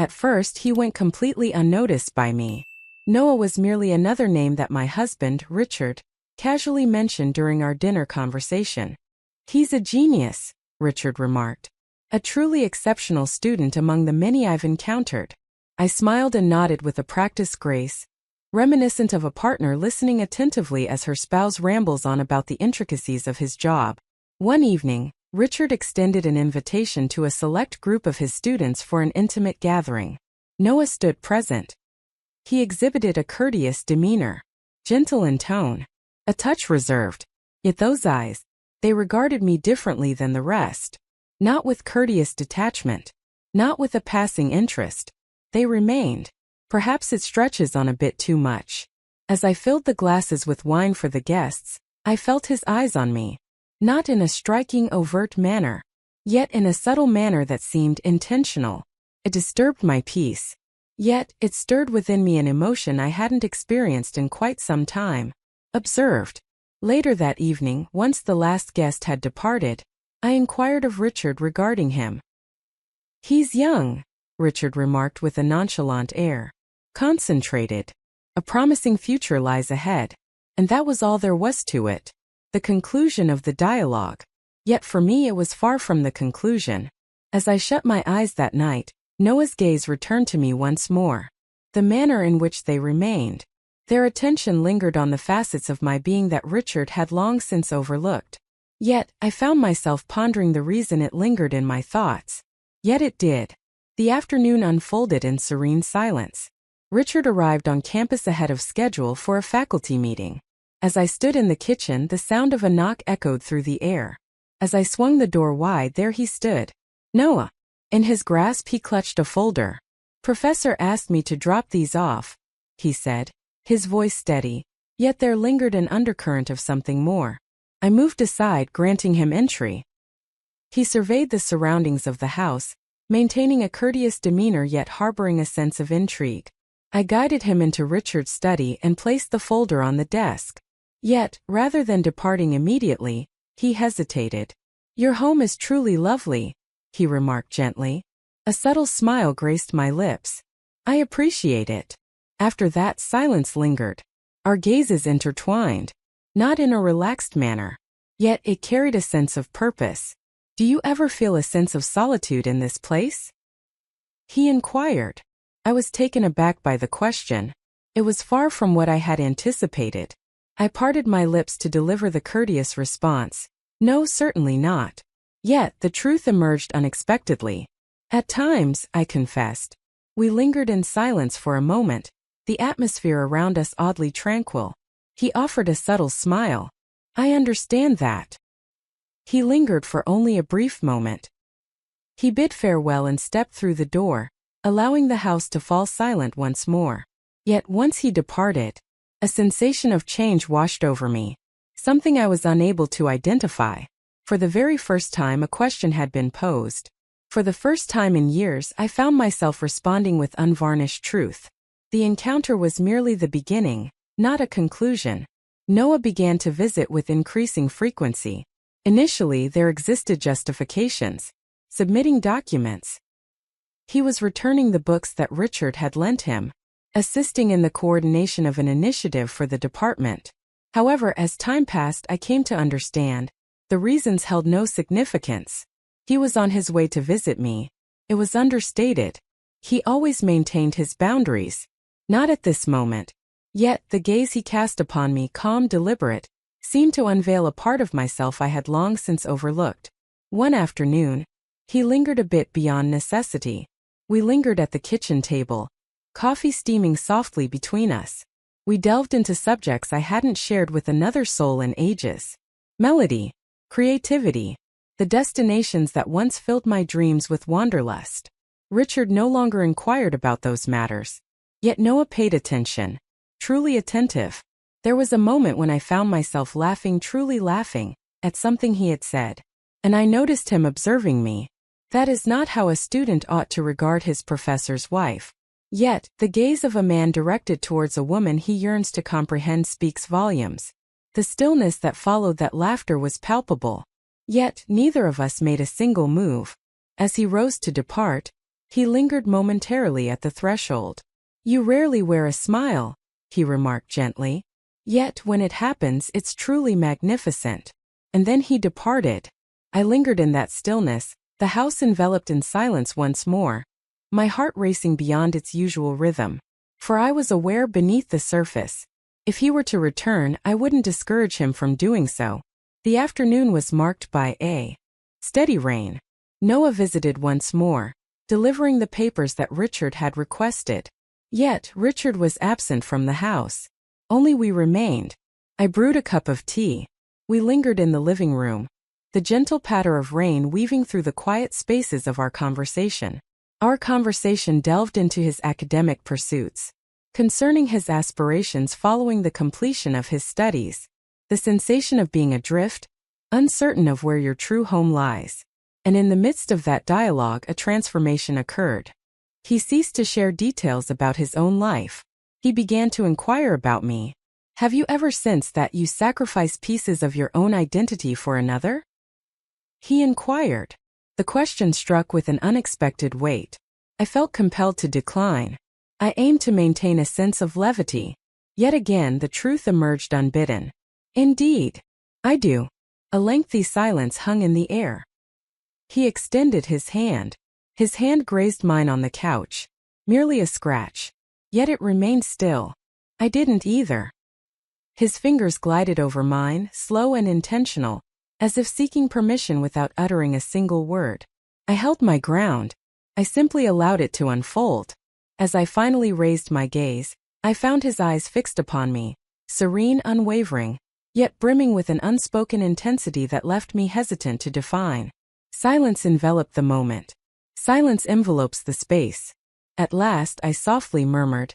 At first, he went completely unnoticed by me. Noah was merely another name that my husband, Richard, casually mentioned during our dinner conversation. He's a genius, Richard remarked. A truly exceptional student among the many I've encountered. I smiled and nodded with a practiced grace, reminiscent of a partner listening attentively as her spouse rambles on about the intricacies of his job. One evening, Richard extended an invitation to a select group of his students for an intimate gathering. Noah stood present. He exhibited a courteous demeanor, gentle in tone, a touch reserved. Yet those eyes, they regarded me differently than the rest. Not with courteous detachment, not with a passing interest. They remained. Perhaps it stretches on a bit too much. As I filled the glasses with wine for the guests, I felt his eyes on me. Not in a striking, overt manner, yet in a subtle manner that seemed intentional. It disturbed my peace. Yet, it stirred within me an emotion I hadn't experienced in quite some time. Observed. Later that evening, once the last guest had departed, I inquired of Richard regarding him. "He's young," Richard remarked with a nonchalant air. "Concentrated. A promising future lies ahead." And that was all there was to it. The conclusion of the dialogue. Yet for me it was far from the conclusion. As I shut my eyes that night, Noah's gaze returned to me once more. The manner in which they remained. Their attention lingered on the facets of my being that Richard had long since overlooked. Yet, I found myself pondering the reason it lingered in my thoughts. Yet it did. The afternoon unfolded in serene silence. Richard arrived on campus ahead of schedule for a faculty meeting. As I stood in the kitchen, the sound of a knock echoed through the air. As I swung the door wide, there he stood. Noah. In his grasp he clutched a folder. "Professor asked me to drop these off," he said, his voice steady, yet there lingered an undercurrent of something more. I moved aside, granting him entry. He surveyed the surroundings of the house, maintaining a courteous demeanor yet harboring a sense of intrigue. I guided him into Richard's study and placed the folder on the desk. Yet, rather than departing immediately, he hesitated. "Your home is truly lovely," he remarked gently. A subtle smile graced my lips. "I appreciate it." After that, silence lingered. Our gazes intertwined. Not in a relaxed manner. Yet it carried a sense of purpose. "Do you ever feel a sense of solitude in this place?" he inquired. I was taken aback by the question. It was far from what I had anticipated. I parted my lips to deliver the courteous response. "No, certainly not." Yet, the truth emerged unexpectedly. "At times," I confessed. We lingered in silence for a moment, the atmosphere around us oddly tranquil. He offered a subtle smile. "I understand that." He lingered for only a brief moment. He bid farewell and stepped through the door, allowing the house to fall silent once more. Yet once he departed, a sensation of change washed over me, something I was unable to identify. For the very first time a question had been posed. For the first time in years I found myself responding with unvarnished truth. The encounter was merely the beginning, not a conclusion. Noah began to visit with increasing frequency. Initially there existed justifications. Submitting documents. He was returning the books that Richard had lent him, assisting in the coordination of an initiative for the department. However, as time passed, I came to understand, the reasons held no significance. He was on his way to visit me. It was understated. He always maintained his boundaries. Not at this moment. Yet, the gaze he cast upon me, calm, deliberate, seemed to unveil a part of myself I had long since overlooked. One afternoon, he lingered a bit beyond necessity. We lingered at the kitchen table, coffee steaming softly between us. We delved into subjects I hadn't shared with another soul in ages. Melody, creativity, the destinations that once filled my dreams with wanderlust. Richard no longer inquired about those matters. Yet Noah paid attention, truly attentive. There was a moment when I found myself laughing, truly laughing, at something he had said. And I noticed him observing me. That is not how a student ought to regard his professor's wife. Yet, the gaze of a man directed towards a woman he yearns to comprehend speaks volumes. The stillness that followed that laughter was palpable. Yet, neither of us made a single move. As he rose to depart, He lingered momentarily at the threshold. "You rarely wear a smile," he remarked gently. "Yet when it happens, it's truly magnificent." And then he departed. I lingered in that stillness, the house enveloped in silence once more, my heart racing beyond its usual rhythm. For I was aware beneath the surface, if he were to return, I wouldn't discourage him from doing so. The afternoon was marked by a steady rain. Noah visited once more, delivering the papers that Richard had requested. Yet Richard was absent from the house. Only we remained. I brewed a cup of tea. We lingered in the living room, the gentle patter of rain weaving through the quiet spaces of our conversation. Our conversation delved into his academic pursuits, concerning his aspirations following the completion of his studies, the sensation of being adrift, uncertain of where your true home lies. And in the midst of that dialogue, a transformation occurred. He ceased to share details about his own life. He began to inquire about me. "Have you ever sensed that you sacrifice pieces of your own identity for another?" he inquired. The question struck with an unexpected weight. I felt compelled to decline. I aimed to maintain a sense of levity. Yet again the truth emerged unbidden. "Indeed, I do." A lengthy silence hung in the air. He extended his hand. His hand grazed mine on the couch. Merely a scratch. Yet it remained still. I didn't either. His fingers glided over mine, slow and intentional, as if seeking permission without uttering a single word. I held my ground. I simply allowed it to unfold. As I finally raised my gaze, I found his eyes fixed upon me, serene, unwavering, yet brimming with an unspoken intensity that left me hesitant to define. Silence enveloped the moment. Silence envelopes the space. At last I softly murmured,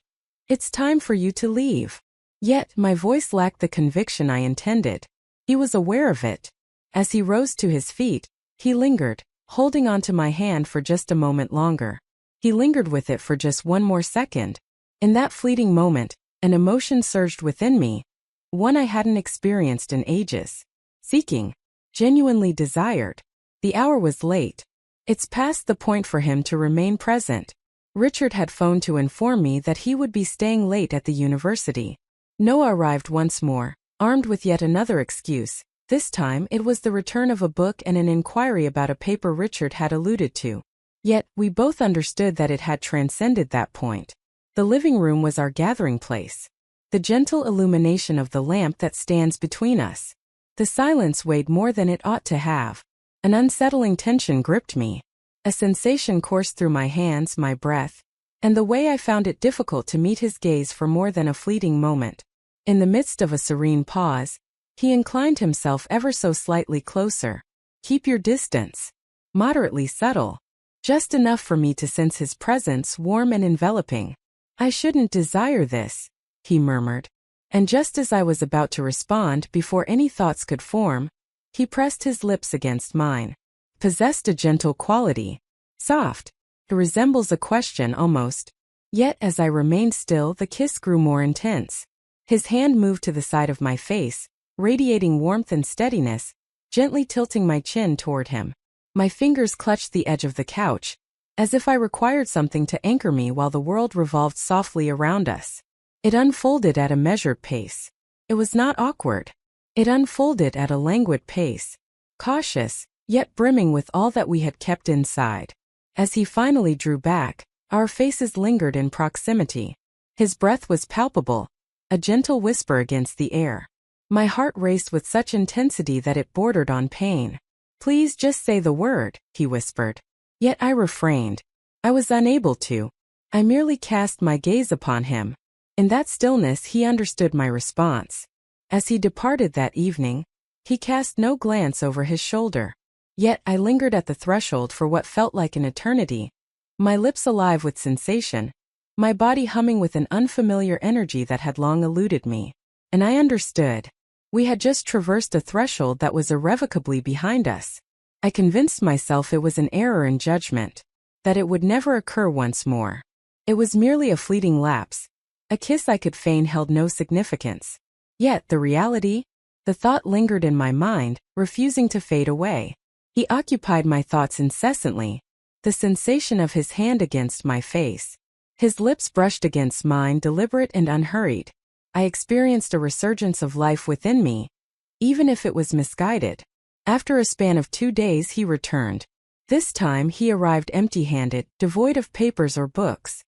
"It's time for you to leave." Yet my voice lacked the conviction I intended. He was aware of it. As he rose to his feet, he lingered, holding onto my hand for just a moment longer. He lingered with it for just one more second. In that fleeting moment, an emotion surged within me, one I hadn't experienced in ages. Seeking, genuinely desired. The hour was late. It's past the point for him to remain present. Richard had phoned to inform me that he would be staying late at the university. Noah arrived once more, armed with yet another excuse. This time it was the return of a book and an inquiry about a paper Richard had alluded to. Yet, we both understood that it had transcended that point. The living room was our gathering place. The gentle illumination of the lamp that stands between us. The silence weighed more than it ought to have. An unsettling tension gripped me. A sensation coursed through my hands, my breath, and the way I found it difficult to meet his gaze for more than a fleeting moment. In the midst of a serene pause, he inclined himself ever so slightly closer. "Keep your distance." Moderately subtle. Just enough for me to sense his presence, warm and enveloping. "I shouldn't desire this," he murmured. And just as I was about to respond, before any thoughts could form, he pressed his lips against mine. Possessed a gentle quality. Soft. It resembles a question almost. Yet as I remained still, the kiss grew more intense. His hand moved to the side of my face, radiating warmth and steadiness, gently tilting my chin toward him. My fingers clutched the edge of the couch, as if I required something to anchor me while the world revolved softly around us. It unfolded at a measured pace. It was not awkward. It unfolded at a languid pace, cautious, yet brimming with all that we had kept inside. As he finally drew back, our faces lingered in proximity. His breath was palpable, a gentle whisper against the air. My heart raced with such intensity that it bordered on pain. "Please just say the word," he whispered. Yet I refrained. I was unable to. I merely cast my gaze upon him. In that stillness he understood my response. As he departed that evening, he cast no glance over his shoulder. Yet I lingered at the threshold for what felt like an eternity, my lips alive with sensation, my body humming with an unfamiliar energy that had long eluded me. And I understood. We had just traversed a threshold that was irrevocably behind us. I convinced myself it was an error in judgment, that it would never occur once more. It was merely a fleeting lapse. A kiss I could feign held no significance. Yet the reality, the thought lingered in my mind, refusing to fade away. He occupied my thoughts incessantly. The sensation of his hand against my face. His lips brushed against mine, deliberate and unhurried. I experienced a resurgence of life within me, even if it was misguided. After a span of 2 days he returned. This time he arrived empty-handed, devoid of papers or books.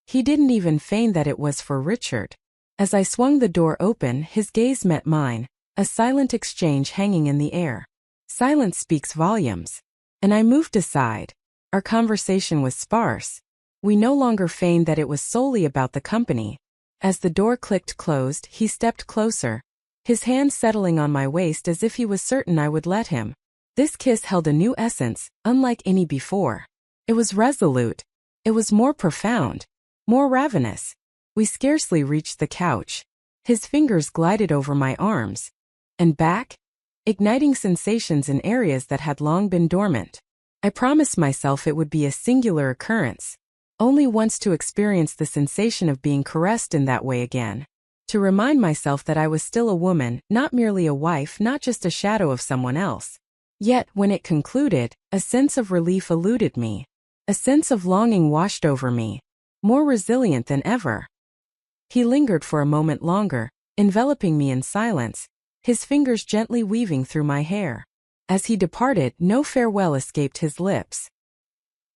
He didn't even feign that it was for Richard. As I swung the door open, his gaze met mine, a silent exchange hanging in the air. Silence speaks volumes. And I moved aside. Our conversation was sparse. We no longer feigned that it was solely about the company. As the door clicked closed, he stepped closer, his hand settling on my waist as if he was certain I would let him. This kiss held a new essence, unlike any before. It was resolute. It was more profound, more ravenous. We scarcely reached the couch. His fingers glided over my arms and back, igniting sensations in areas that had long been dormant. I promised myself it would be a singular occurrence, only once to experience the sensation of being caressed in that way again. To remind myself that I was still a woman, not merely a wife, not just a shadow of someone else. Yet, when it concluded, a sense of relief eluded me. A sense of longing washed over me, more resilient than ever. He lingered for a moment longer, enveloping me in silence, his fingers gently weaving through my hair. As he departed, no farewell escaped his lips.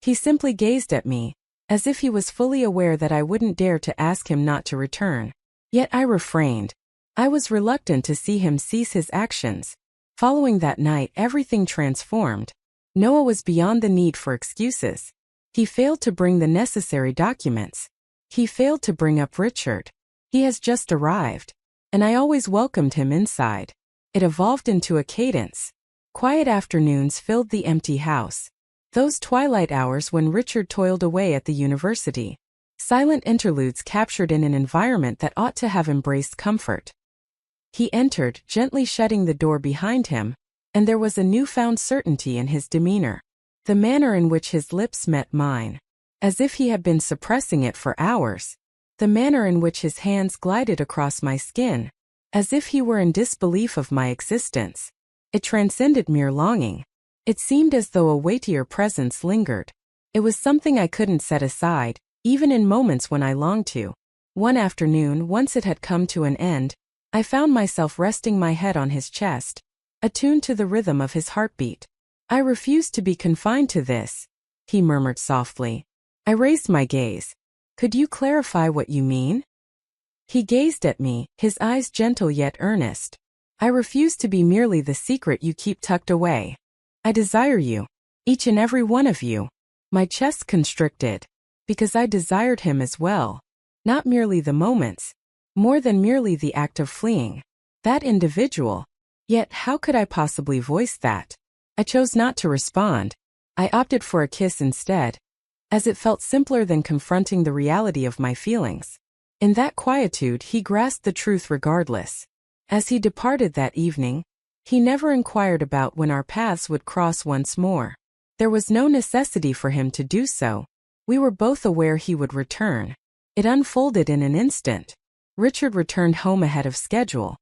He simply gazed at me, as if he was fully aware that I wouldn't dare to ask him not to return. Yet I refrained. I was reluctant to see him cease his actions. Following that night, everything transformed. Noah was beyond the need for excuses. He failed to bring the necessary documents. He failed to bring up Richard. He has just arrived. And I always welcomed him inside. It evolved into a cadence. Quiet afternoons filled the empty house. Those twilight hours when Richard toiled away at the university. Silent interludes captured in an environment that ought to have embraced comfort. He entered, gently shutting the door behind him, and there was a newfound certainty in his demeanor. The manner in which his lips met mine, as if he had been suppressing it for hours. The manner in which his hands glided across my skin, as if he were in disbelief of my existence. It transcended mere longing. It seemed as though a weightier presence lingered. It was something I couldn't set aside, even in moments when I longed to. One afternoon, once it had come to an end, I found myself resting my head on his chest, attuned to the rhythm of his heartbeat. I refused to be confined to this, he murmured softly. I raised my gaze. Could you clarify what you mean? He gazed at me, his eyes gentle yet earnest. I refuse to be merely the secret you keep tucked away. I desire you, each and every one of you. My chest constricted, because I desired him as well. Not merely the moments, more than merely the act of fleeing. That individual. Yet how could I possibly voice that? I chose not to respond. I opted for a kiss instead, as it felt simpler than confronting the reality of my feelings. In that quietude he grasped the truth regardless. As he departed that evening, he never inquired about when our paths would cross once more. There was no necessity for him to do so. We were both aware he would return. It unfolded in an instant. Richard returned home ahead of schedule.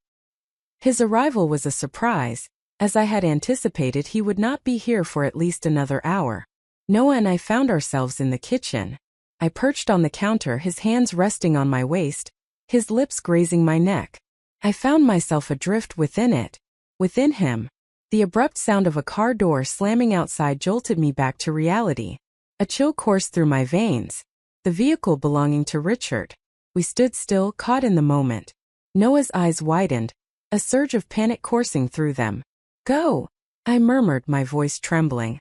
His arrival was a surprise. As I had anticipated, he would not be here for at least another hour. Noah and I found ourselves in the kitchen. I perched on the counter, his hands resting on my waist, his lips grazing my neck. I found myself adrift within it, within him. The abrupt sound of a car door slamming outside jolted me back to reality. A chill coursed through my veins. The vehicle belonging to Richard. We stood still, caught in the moment. Noah's eyes widened, a surge of panic coursing through them. Go, I murmured, my voice trembling.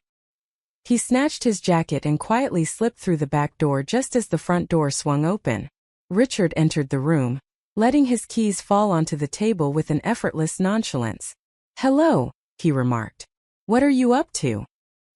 He snatched his jacket and quietly slipped through the back door just as the front door swung open. Richard entered the room, letting his keys fall onto the table with an effortless nonchalance. Hello, he remarked. What are you up to?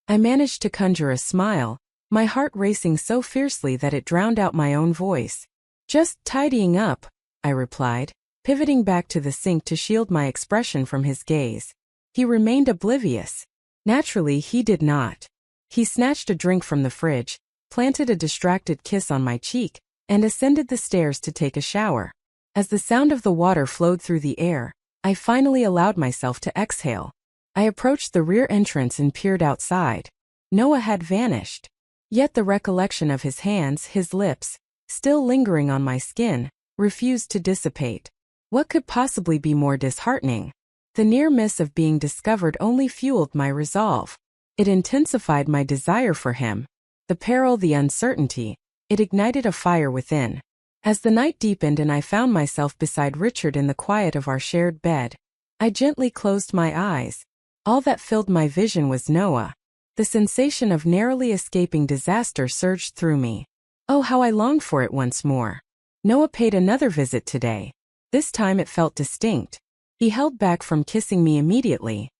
I managed to conjure a smile, my heart racing so fiercely that it drowned out my own voice. Just tidying up, I replied, pivoting back to the sink to shield my expression from his gaze. He remained oblivious. Naturally, he did not. He snatched a drink from the fridge, planted a distracted kiss on my cheek, and ascended the stairs to take a shower. As the sound of the water flowed through the air, I finally allowed myself to exhale. I approached the rear entrance and peered outside. Noah had vanished. Yet the recollection of his hands, his lips, still lingering on my skin, refused to dissipate. What could possibly be more disheartening? The near miss of being discovered only fueled my resolve. It intensified my desire for him. The peril, the uncertainty, it ignited a fire within. As the night deepened and I found myself beside Richard in the quiet of our shared bed, I gently closed my eyes. All that filled my vision was Noah. The sensation of narrowly escaping disaster surged through me. Oh, how I longed for it once more. Noah paid another visit today. This time it felt distinct. He held back from kissing me immediately.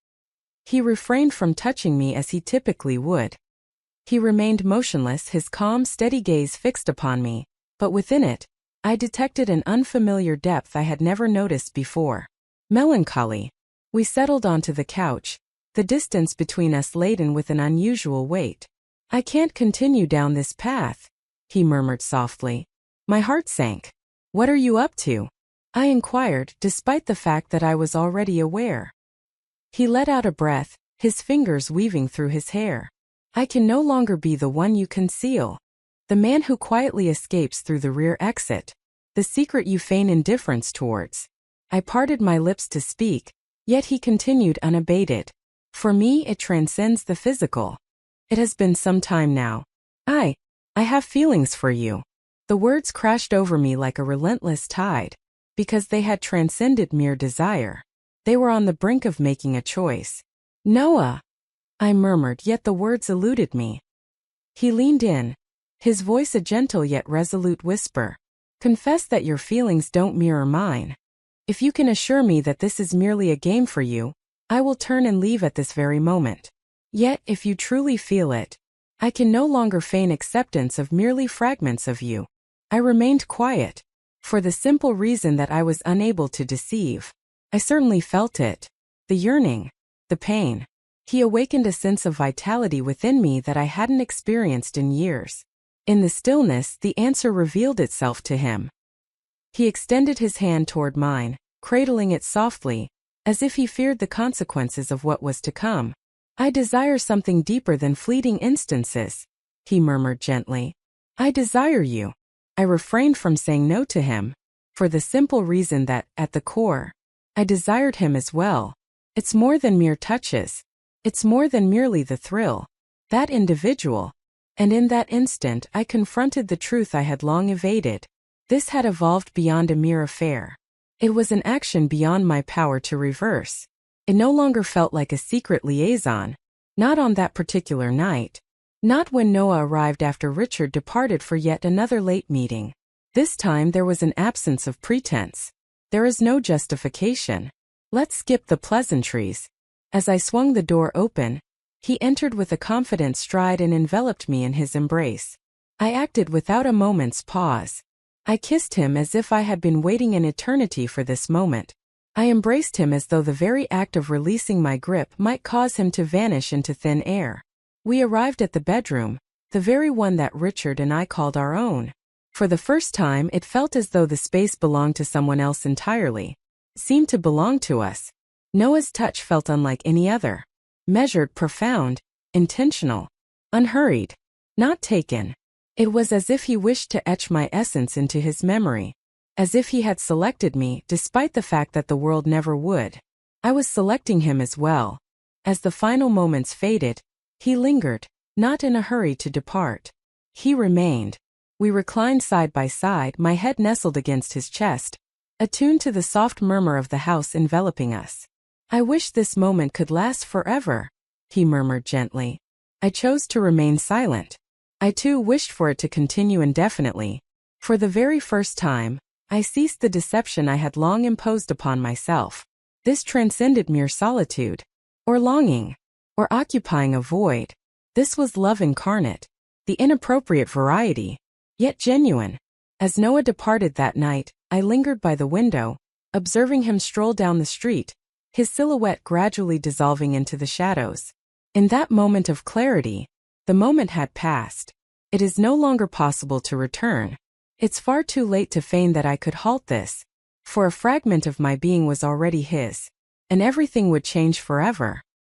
He refrained from touching me as he typically would. He remained motionless, his calm, steady gaze fixed upon me, but within it, I detected an unfamiliar depth I had never noticed before. Melancholy. We settled onto the couch, the distance between us laden with an unusual weight. I can't continue down this path, he murmured softly. My heart sank. What are you up to? I inquired, despite the fact that I was already aware. He let out a breath, his fingers weaving through his hair. I can no longer be the one you conceal. The man who quietly escapes through the rear exit. The secret you feign indifference towards. I parted my lips to speak, yet he continued unabated. For me, it transcends the physical. It has been some time now. I have feelings for you. The words crashed over me like a relentless tide, because they had transcended mere desire. They were on the brink of making a choice. Noah, I murmured, yet the words eluded me. He leaned in, his voice a gentle yet resolute whisper. Confess that your feelings don't mirror mine. If you can assure me that this is merely a game for you, I will turn and leave at this very moment. Yet, if you truly feel it, I can no longer feign acceptance of merely fragments of you. I remained quiet, for the simple reason that I was unable to deceive. I certainly felt it. The yearning, the pain. He awakened a sense of vitality within me that I hadn't experienced in years. In the stillness, the answer revealed itself to him. He extended his hand toward mine, cradling it softly, as if he feared the consequences of what was to come. I desire something deeper than fleeting instances, he murmured gently. I desire you. I refrained from saying no to him, for the simple reason that, at the core, I desired him as well. It's more than mere touches. It's more than merely the thrill. That individual. And in that instant I confronted the truth I had long evaded. This had evolved beyond a mere affair. It was an action beyond my power to reverse. It no longer felt like a secret liaison. Not on that particular night. Not when Noah arrived after Richard departed for yet another late meeting. This time there was an absence of pretense. There is no justification. Let's skip the pleasantries. As I swung the door open, he entered with a confident stride and enveloped me in his embrace. I acted without a moment's pause. I kissed him as if I had been waiting an eternity for this moment. I embraced him as though the very act of releasing my grip might cause him to vanish into thin air. We arrived at the bedroom, the very one that Richard and I called our own. For the first time, it felt as though the space belonged to someone else entirely. It seemed to belong to us. Noah's touch felt unlike any other. Measured, profound, intentional, unhurried, not taken. It was as if he wished to etch my essence into his memory. As if he had selected me, despite the fact that the world never would. I was selecting him as well. As the final moments faded, he lingered, not in a hurry to depart. He remained. We reclined side by side, my head nestled against his chest, attuned to the soft murmur of the house enveloping us. I wish this moment could last forever, he murmured gently. I chose to remain silent. I too wished for it to continue indefinitely. For the very first time, I ceased the deception I had long imposed upon myself. This transcended mere solitude, or longing, or occupying a void. This was love incarnate, the inappropriate variety, yet genuine. As Noah departed that night, I lingered by the window, observing him stroll down the street, his silhouette gradually dissolving into the shadows. In that moment of clarity, the moment had passed. It is no longer possible to return. It's far too late to feign that I could halt this, for a fragment of my being was already his, and everything would change forever.